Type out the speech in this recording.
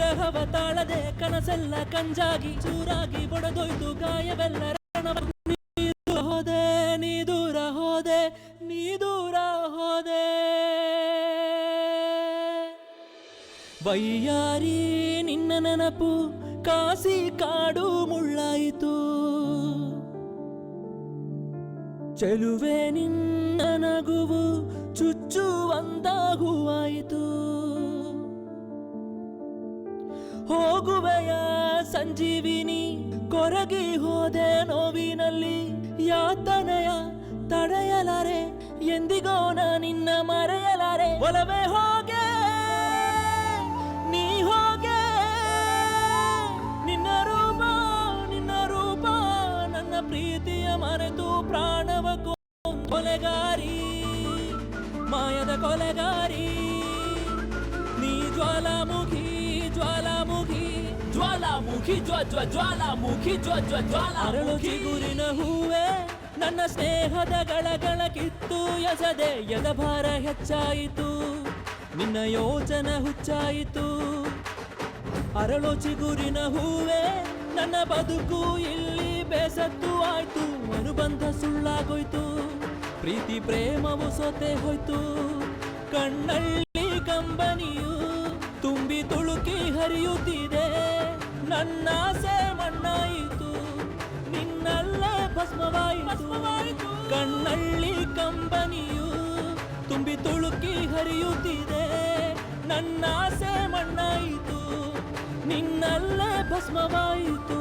ವಿರಹವ ತಾಳದೆ ಕನಸೆಲ್ಲ ಕಂಜಾಗಿ ಚೂರಾಗಿ ಬಡದೊಯ್ದು ಗಾಯವೆಲ್ಲ ಹೋದೆ ನೀ ದೂರ ಹೋದೆ ನೀ ದೂರ ಹೋದೆ ವೈಯಾರಿ ನಿನ್ನ ನೆನಪು ಕಾಸಿ ಕಾಡು ಮುಳ್ಳಾಯಿತು ಚೆಲುವೆ ನಿನ್ನ ನಗುವು ಚುಚ್ಚುವಂದಾಗುವಾಯಿತು ಹೋಗುವೆಯ ಸಂಜೀವಿನಿ ಕೊರಗಿ ಹೋದೆ ನೋವಿನಲ್ಲಿ ಯಾತನೆಯ ತಡೆಯಲಾರೆ ಎಂದಿಗೋ ನಿನ್ನ ಮರೆಯಲಾರೆ ಒಲವೇ ಹೋಗೆ ನೀ ಹೋಗೆ ನಿನ್ನ ರೂಪ ನನ್ನ ಪ್ರೀತಿಯ ಮರೆತು ಪ್ರಾಣವ ಕೊಲೆಗಾರಿ ಮಾಯದ ಕೊಲೆಗಾರಿ ನೀ ಜ್ವಾಲಾಮುಖಿ ಜ್ವಾಲಾಮುಖಿ ಜ್ವಾಲಾಮುಖಿ ಜ್ವಾಲಾಮುಖಿ ಅರಳು ಚಿಗುರಿನ ಹೂವೆ ನನ್ನ ಸ್ನೇಹದ ಗಳಗಳ ಕಿತ್ತು ಎಸದೆ ಎದಭಾರ ಹೆಚ್ಚಾಯಿತು ನಿನ್ನ ಯೋಚನ ಹುಚ್ಚಾಯಿತು ಅರಳು ಚಿಗುರಿನ ಹೂವೆ ನನ್ನ ಬದುಕು ಇಲ್ಲಿ ಬೇಸತ್ತು ಆಯ್ತು ಅನುಬಂಧ ಸುಳ್ಳಾಗೋಯ್ತು ಪ್ರೀತಿ ಪ್ರೇಮವು ಸೊತೆ ಹೋಯ್ತು ಕಣ್ಣಲ್ಲಿ ಕಂಬನಿಯು ತುಂಬಿ ತುಳುಕಿ ಹರಿಯುತ್ತಿದೆ ನನ್ನಾಸೆ ಮಣ್ಣಾಯಿತು ನಿನ್ನಲ್ಲೇ ಭಸ್ಮವಾಯಿತು ಕಣ್ಣಲ್ಲಿ ಕಂಬನಿಯು ತುಂಬಿ ತುಳುಕಿ ಹರಿಯುತ್ತಿದೆ ನನ್ನಾಸೆ ಮಣ್ಣಾಯಿತು ನಿನ್ನಲ್ಲೇ ಭಸ್ಮವಾಯಿತು